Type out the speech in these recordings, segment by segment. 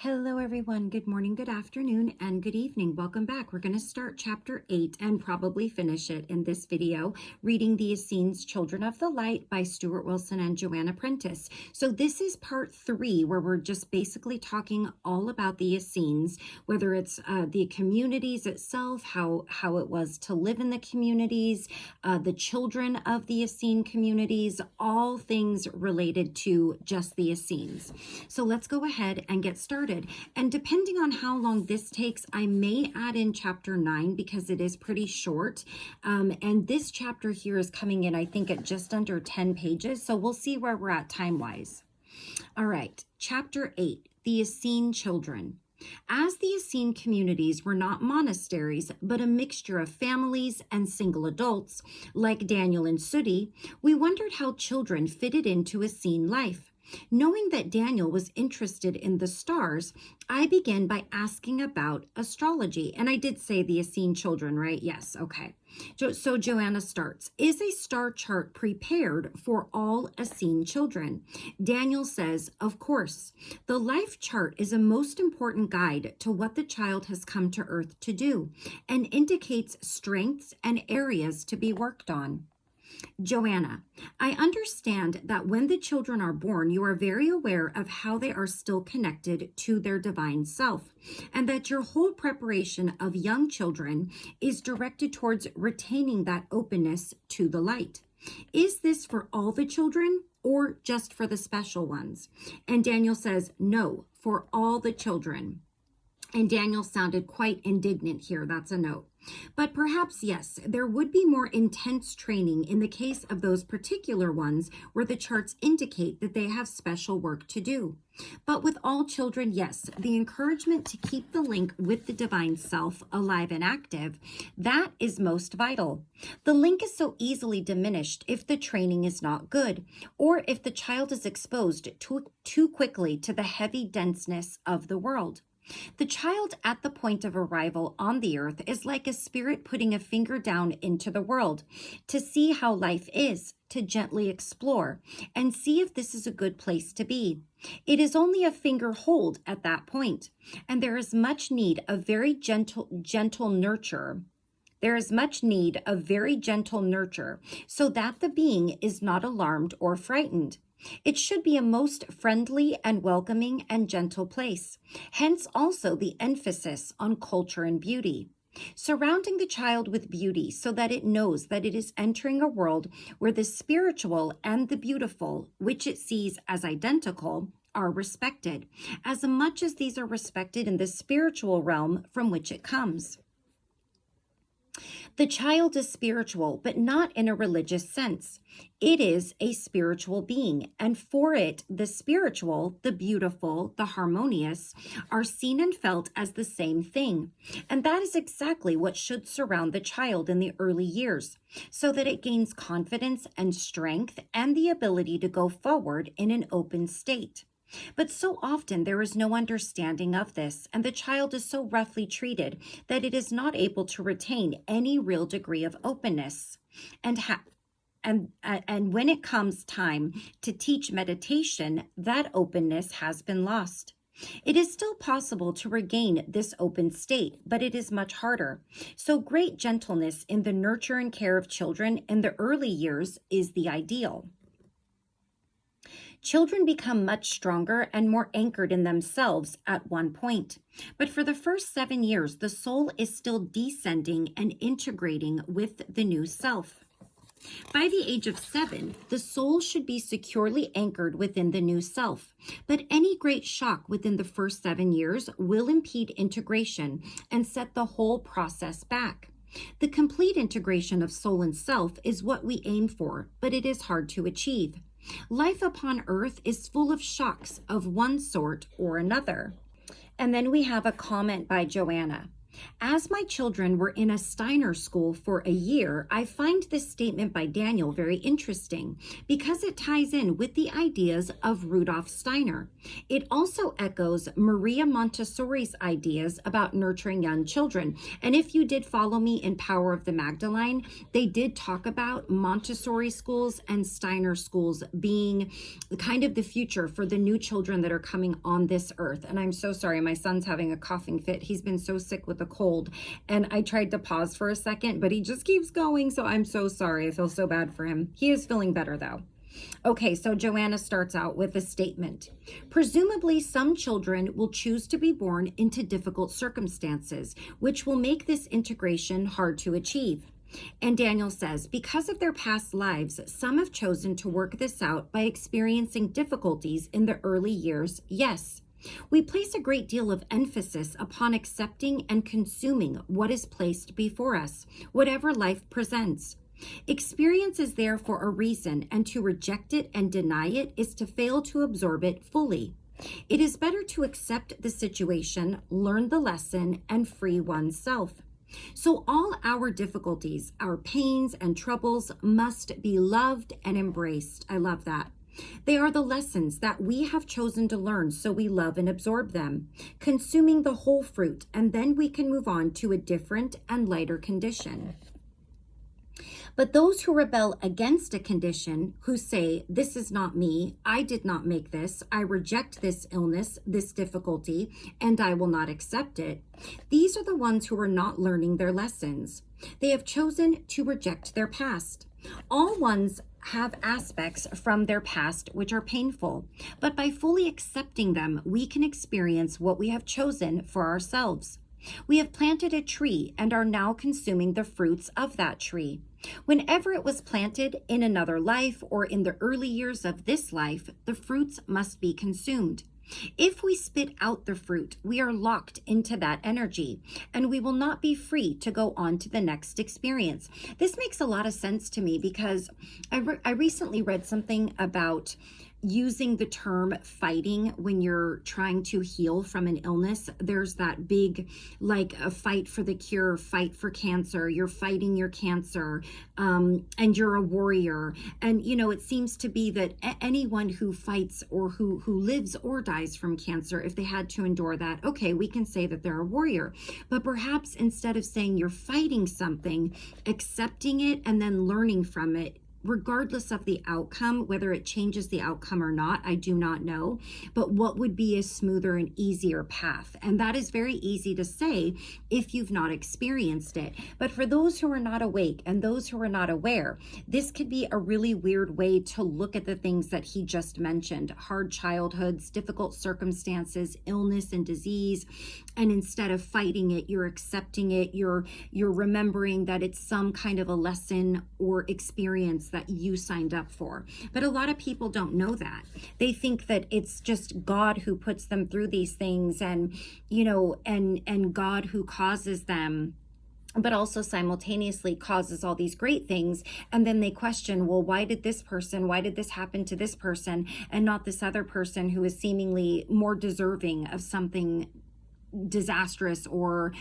Hello, everyone. Good morning, good afternoon, and good evening. Welcome back. We're going to start chapter 8 and probably finish it in this video, reading the Essenes, Children of the Light by Stuart Wilson and Joanna Prentis. So this is part 3, where we're just basically talking all about the Essenes, whether it's the communities itself, how it was to live in the communities, the children of the Essene communities, all things related to just the Essenes. So let's go ahead and get started. And depending on how long this takes, I may add in chapter 9 because it is pretty short. And this chapter here is coming in, I think, at just under 10 pages. So we'll see where we're at time-wise. All right, chapter 8, the Essene children. As the Essene communities were not monasteries, but a mixture of families and single adults, like Daniel and Sudi, we wondered how children fitted into Essene life. Knowing that Daniel was interested in the stars, I began by asking about astrology. And I did say the Essene children, right? Yes, okay. So Joanna starts, is a star chart prepared for all Essene children? Daniel says, of course. The life chart is a most important guide to what the child has come to Earth to do and indicates strengths and areas to be worked on. Joanna, I understand that when the children are born, you are very aware of how they are still connected to their divine self, and that your whole preparation of young children is directed towards retaining that openness to the light. Is this for all the children or just for the special ones? And Daniel says, no, for all the children. And Daniel sounded quite indignant here. That's a note. But perhaps, yes, there would be more intense training in the case of those particular ones where the charts indicate that they have special work to do. But with all children, yes, the encouragement to keep the link with the divine self alive and active, that is most vital. The link is so easily diminished if the training is not good, or if the child is exposed too quickly to the heavy denseness of the world. The child at the point of arrival on the earth is like a spirit putting a finger down into the world to see how life is, to gently explore and see if this is a good place to be. It is only a finger hold at that point, and there is much need of very gentle nurture. There is much need of very gentle nurture so that the being is not alarmed or frightened. It should be a most friendly and welcoming and gentle place, hence also the emphasis on culture and beauty. Surrounding the child with beauty so that it knows that it is entering a world where the spiritual and the beautiful, which it sees as identical, are respected, as much as these are respected in the spiritual realm from which it comes. The child is spiritual, but not in a religious sense. It is a spiritual being, and for it, the spiritual, the beautiful, the harmonious, are seen and felt as the same thing. And that is exactly what should surround the child in the early years, so that it gains confidence and strength and the ability to go forward in an open state. But so often there is no understanding of this, and the child is so roughly treated that it is not able to retain any real degree of openness. And when it comes time to teach meditation, that openness has been lost. It is still possible to regain this open state, but it is much harder. So great gentleness in the nurture and care of children in the early years is the ideal. Children become much stronger and more anchored in themselves at one point. But for the first 7 years, the soul is still descending and integrating with the new self. By the age of 7, the soul should be securely anchored within the new self. But any great shock within the first 7 years will impede integration and set the whole process back. The complete integration of soul and self is what we aim for, but it is hard to achieve. Life upon earth is full of shocks of one sort or another. And then we have a comment by Joanna. As my children were in a Steiner school for a year, I find this statement by Daniel very interesting because it ties in with the ideas of Rudolf Steiner. It also echoes Maria Montessori's ideas about nurturing young children. And if you did follow me in Power of the Magdalene, they did talk about Montessori schools and Steiner schools being kind of the future for the new children that are coming on this earth. And I'm so sorry, my son's having a coughing fit. He's been so sick with a cold, and I tried to pause for a second, but he just keeps going, so I'm so sorry. I feel so bad for him. He is feeling better though. Okay, so Joanna starts out with a statement. Presumably, some children will choose to be born into difficult circumstances, which will make this integration hard to achieve. And Daniel says, because of their past lives, some have chosen to work this out by experiencing difficulties in the early years, yes. We place a great deal of emphasis upon accepting and consuming what is placed before us, whatever life presents. Experience is there for a reason, and to reject it and deny it is to fail to absorb it fully. It is better to accept the situation, learn the lesson, and free oneself. So all our difficulties, our pains and troubles must be loved and embraced. I love that. They are the lessons that we have chosen to learn, so we love and absorb them, consuming the whole fruit, and then we can move on to a different and lighter condition. But those who rebel against a condition, who say, this is not me, I did not make this, I reject this illness, this difficulty, and I will not accept it, these are the ones who are not learning their lessons. They have chosen to reject their past. All ones have aspects from their past which are painful, but by fully accepting them, we can experience what we have chosen for ourselves. We have planted a tree and are now consuming the fruits of that tree. Whenever it was planted in another life or in the early years of this life, the fruits must be consumed. If we spit out the fruit, we are locked into that energy, and we will not be free to go on to the next experience. This makes a lot of sense to me because I recently read something about using the term fighting when you're trying to heal from an illness. There's that big, like, a fight for the cure, fight for cancer. You're fighting your cancer, and you're a warrior. And, you know, it seems to be that anyone who fights or who lives or dies from cancer, if they had to endure that, okay, we can say that they're a warrior. But perhaps instead of saying you're fighting something, accepting it and then learning from it, regardless of the outcome, whether it changes the outcome or not, I do not know, but what would be a smoother and easier path? And that is very easy to say if you've not experienced it. But for those who are not awake and those who are not aware, this could be a really weird way to look at the things that he just mentioned: hard childhoods, difficult circumstances, illness and disease. And instead of fighting it, you're accepting it. You're remembering that it's some kind of a lesson or experience that you signed up for. But a lot of people don't know that. They think that it's just God who puts them through these things, and, you know, and God who causes them, but also simultaneously causes all these great things. And then they question, well, why did this happen to this person and not this other person who is seemingly more deserving of something disastrous or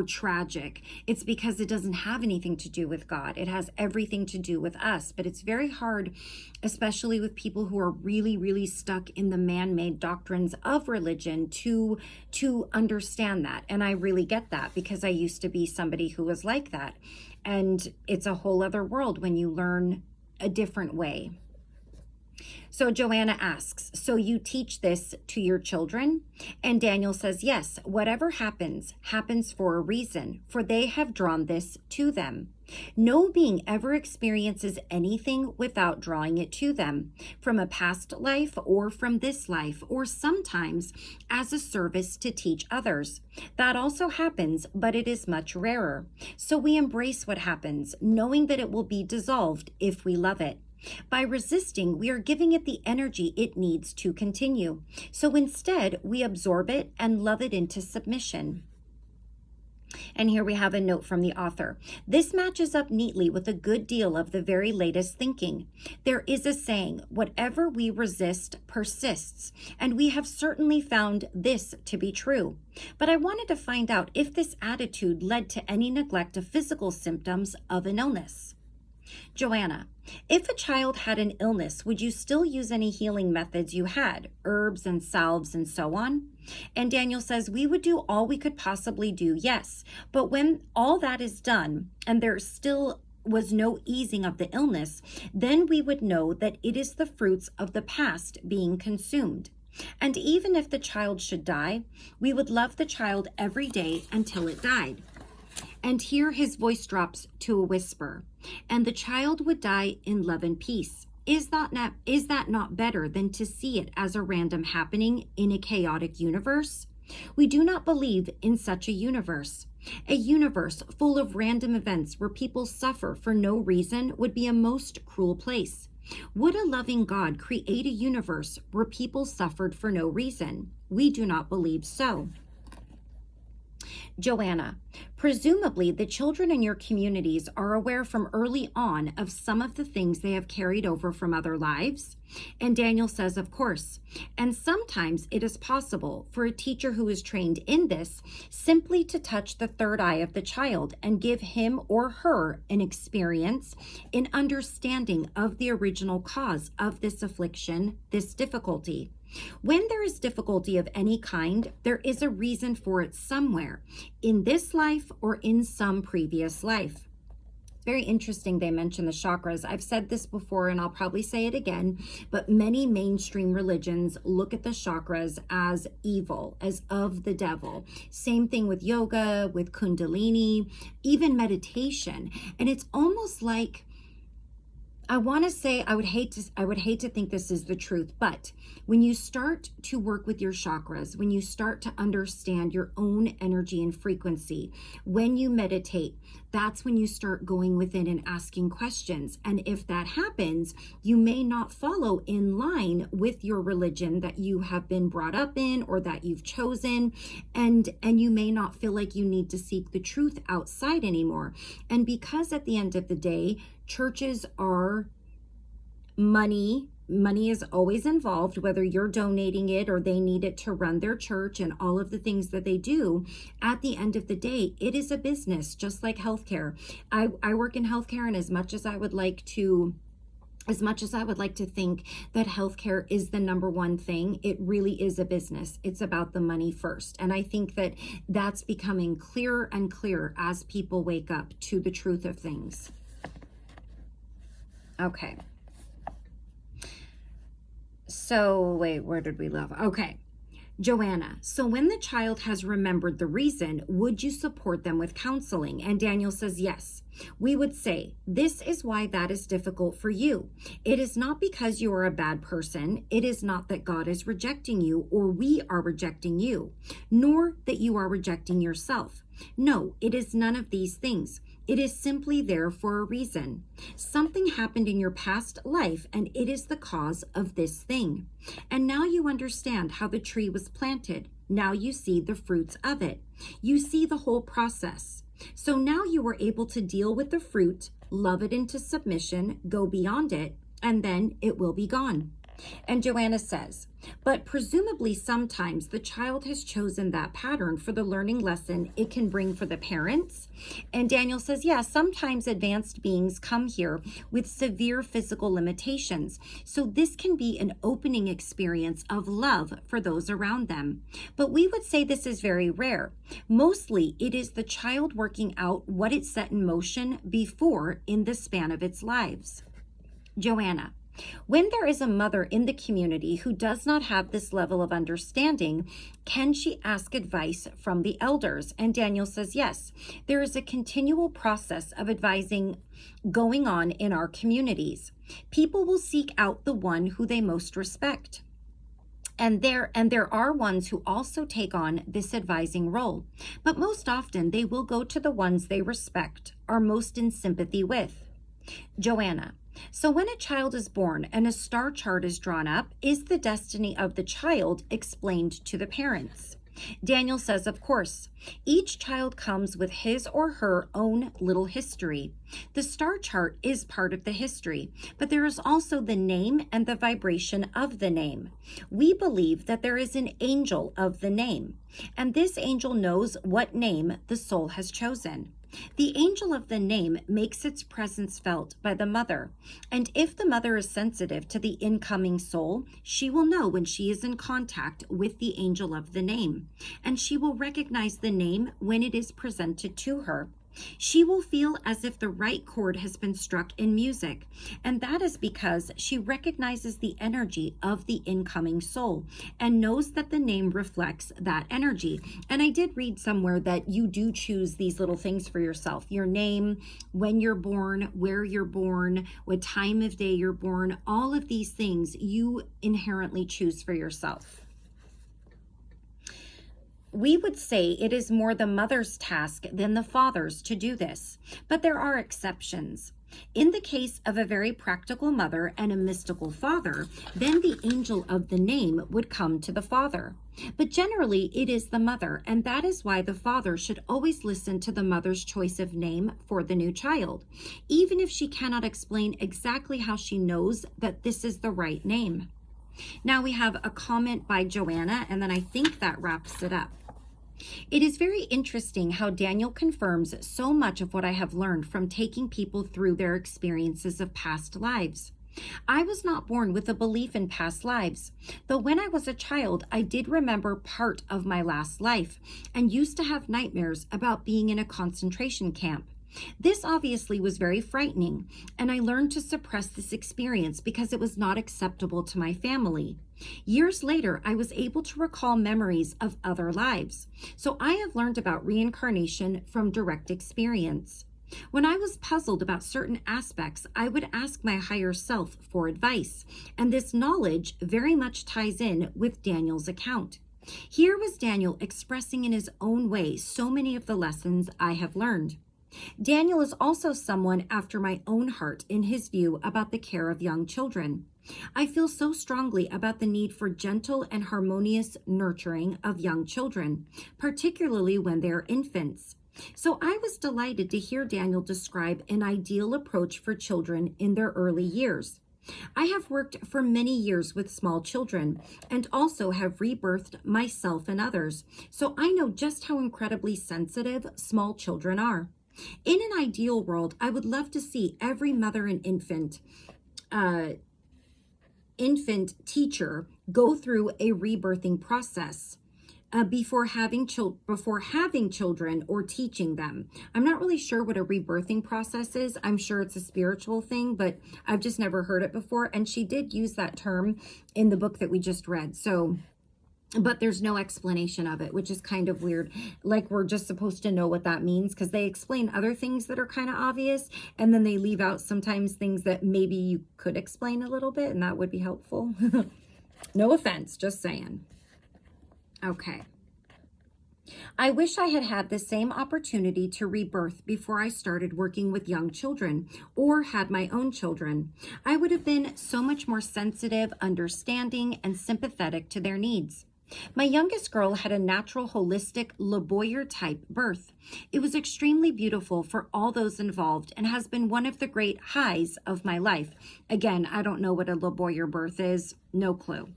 tragic? It's because it doesn't have anything to do with God. It has everything to do with us. But it's very hard, especially with people who are really, really stuck in the man-made doctrines of religion, to understand that. And I really get that because I used to be somebody who was like that. And it's a whole other world when you learn a different way. So Joanna asks, so you teach this to your children? And Daniel says, yes, whatever happens, happens for a reason, for they have drawn this to them. No being ever experiences anything without drawing it to them, from a past life or from this life, or sometimes as a service to teach others. That also happens, but it is much rarer. So we embrace what happens, knowing that it will be dissolved if we love it. By resisting, we are giving it the energy it needs to continue. So instead, we absorb it and love it into submission. And here we have a note from the author. This matches up neatly with a good deal of the very latest thinking. There is a saying, whatever we resist persists, and we have certainly found this to be true. But I wanted to find out if this attitude led to any neglect of physical symptoms of an illness. Joanna, if a child had an illness, would you still use any healing methods you had, herbs and salves and so on? And Daniel says, we would do all we could possibly do, yes. But when all that is done and there still was no easing of the illness, then we would know that it is the fruits of the past being consumed. And even if the child should die, we would love the child every day until it died. And here his voice drops to a whisper, and the child would die in love and peace. Is that not better than to see it as a random happening in a chaotic universe? We do not believe in such a universe. A universe full of random events where people suffer for no reason would be a most cruel place. Would a loving God create a universe where people suffered for no reason? We do not believe so. Joanna, presumably the children in your communities are aware from early on of some of the things they have carried over from other lives? And Daniel says, of course. And sometimes it is possible for a teacher who is trained in this simply to touch the third eye of the child and give him or her an experience in understanding of the original cause of this affliction, this difficulty. When there is difficulty of any kind, there is a reason for it somewhere, in this life or in some previous life. It's very interesting they mention the chakras. I've said this before and I'll probably say it again, but many mainstream religions look at the chakras as evil, as of the devil. Same thing with yoga, with Kundalini, even meditation. And it's almost like, I want to say, I would hate to think this is the truth, but when you start to work with your chakras, when you start to understand your own energy and frequency, when you meditate, that's when you start going within and asking questions. And if that happens, you may not follow in line with your religion that you have been brought up in or that you've chosen, and you may not feel like you need to seek the truth outside anymore. And because at the end of the day, churches are money is always involved, whether you're donating it or they need it to run their church and all of the things that they do. At the end of the day, it is a business, just like healthcare. I work in healthcare, and as much as I would like to think that healthcare is the number one thing, it really is a business. It's about the money first. And I think that that's becoming clearer and clearer as people wake up to the truth of things. Okay. So wait, where did we leave? Okay. Joanna, so when the child has remembered the reason, would you support them with counseling? And Daniel says, yes. We would say, this is why that is difficult for you. It is not because you are a bad person. It is not that God is rejecting you or we are rejecting you, nor that you are rejecting yourself. No, it is none of these things. It is simply there for a reason. Something happened in your past life, and it is the cause of this thing. And now you understand how the tree was planted. Now you see the fruits of it. You see the whole process. So now you are able to deal with the fruit, love it into submission, go beyond it, and then it will be gone. And Joanna says, but presumably sometimes the child has chosen that pattern for the learning lesson it can bring for the parents. And Daniel says, yeah, sometimes advanced beings come here with severe physical limitations. So this can be an opening experience of love for those around them. But we would say this is very rare. Mostly it is the child working out what it set in motion before in the span of its lives. Joanna, when there is a mother in the community who does not have this level of understanding, can she ask advice from the elders? And Daniel says, yes, there is a continual process of advising going on in our communities. People will seek out the one who they most respect. And there are ones who also take on this advising role. But most often they will go to the ones they respect, are most in sympathy with. Joanna, so when a child is born and a star chart is drawn up, is the destiny of the child explained to the parents? Daniel says, of course, each child comes with his or her own little history. The star chart is part of the history, but there is also the name and the vibration of the name. We believe that there is an angel of the name, and this angel knows what name the soul has chosen. The angel of the name makes its presence felt by the mother, and if the mother is sensitive to the incoming soul, she will know when she is in contact with the angel of the name, and she will recognize the name when it is presented to her. She will feel as if the right chord has been struck in music, and that is because she recognizes the energy of the incoming soul and knows that the name reflects that energy. And I did read somewhere that you do choose these little things for yourself: your name, when you're born, where you're born, what time of day you're born. All of these things you inherently choose for yourself. We would say it is more the mother's task than the father's to do this, but there are exceptions. In the case of a very practical mother and a mystical father, then the angel of the name would come to the father. But generally, it is the mother, and that is why the father should always listen to the mother's choice of name for the new child, even if she cannot explain exactly how she knows that this is the right name. Now we have a comment by Joanna, and then I think that wraps it up. It is very interesting how Daniel confirms so much of what I have learned from taking people through their experiences of past lives. I was not born with a belief in past lives, though when I was a child, I did remember part of my last life and used to have nightmares about being in a concentration camp. This obviously was very frightening, and I learned to suppress this experience because it was not acceptable to my family. Years later, I was able to recall memories of other lives, so I have learned about reincarnation from direct experience. When I was puzzled about certain aspects, I would ask my higher self for advice, and this knowledge very much ties in with Daniel's account. Here was Daniel expressing in his own way so many of the lessons I have learned. Daniel is also someone after my own heart in his view about the care of young children. I feel so strongly about the need for gentle and harmonious nurturing of young children, particularly when they are infants. So I was delighted to hear Daniel describe an ideal approach for children in their early years. I have worked for many years with small children and also have rebirthed myself and others, so I know just how incredibly sensitive small children are. In an ideal world, I would love to see every mother and infant teacher go through a rebirthing process before having children or teaching them. I'm not really sure what a rebirthing process is. I'm sure it's a spiritual thing, but I've just never heard it before. And she did use that term in the book that we just read. But there's no explanation of it, which is kind of weird. Like we're just supposed to know what that means, because they explain other things that are kind of obvious, and then they leave out sometimes things that maybe you could explain a little bit, and that would be helpful. No offense, just saying. Okay. I wish I had had the same opportunity to rebirth before I started working with young children or had my own children. I would have been so much more sensitive, understanding, and sympathetic to their needs. My youngest girl had a natural, holistic, LeBoyer type birth. It was extremely beautiful for all those involved and has been one of the great highs of my life. Again, I don't know what a LeBoyer birth is. No clue.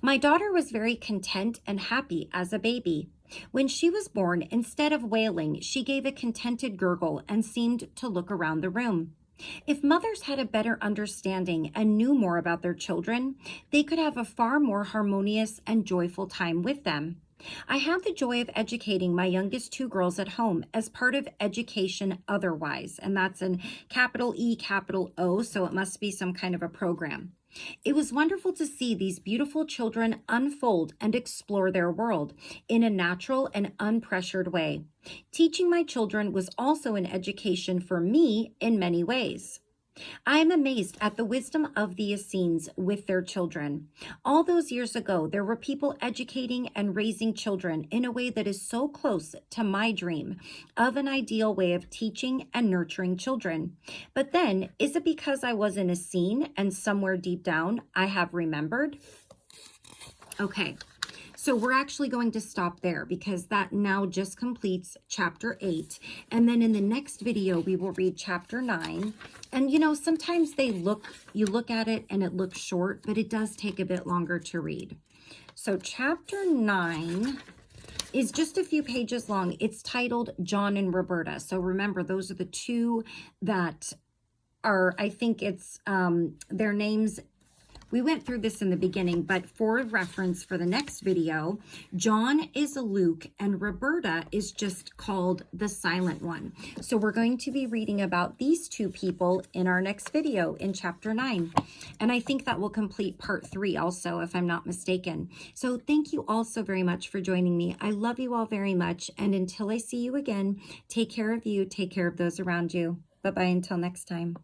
My daughter was very content and happy as a baby. When she was born, instead of wailing, she gave a contented gurgle and seemed to look around the room. If mothers had a better understanding and knew more about their children, they could have a far more harmonious and joyful time with them. I had the joy of educating my youngest two girls at home as part of Education Otherwise, and that's in capital E, capital O, so it must be some kind of a program. It was wonderful to see these beautiful children unfold and explore their world in a natural and unpressured way. Teaching my children was also an education for me in many ways. I am amazed at the wisdom of the Essenes with their children. All those years ago, there were people educating and raising children in a way that is so close to my dream of an ideal way of teaching and nurturing children. But then, is it because I was an Essene and somewhere deep down I have remembered? Okay. So we're actually going to stop there because that now just completes chapter 8. And then in the next video, we will read chapter 9. And you know, sometimes you look at it and it looks short, but it does take a bit longer to read. So chapter 9 is just a few pages long. It's titled John and Roberta. So remember, those are the two that are, I think it's their names. We went through this in the beginning, but for reference for the next video, John is a Luke and Roberta is just called the silent one. So we're going to be reading about these two people in our next video in chapter 9. And I think that will complete part 3 also, if I'm not mistaken. So thank you all so very much for joining me. I love you all very much. And until I see you again, take care of you, take care of those around you. Bye-bye until next time.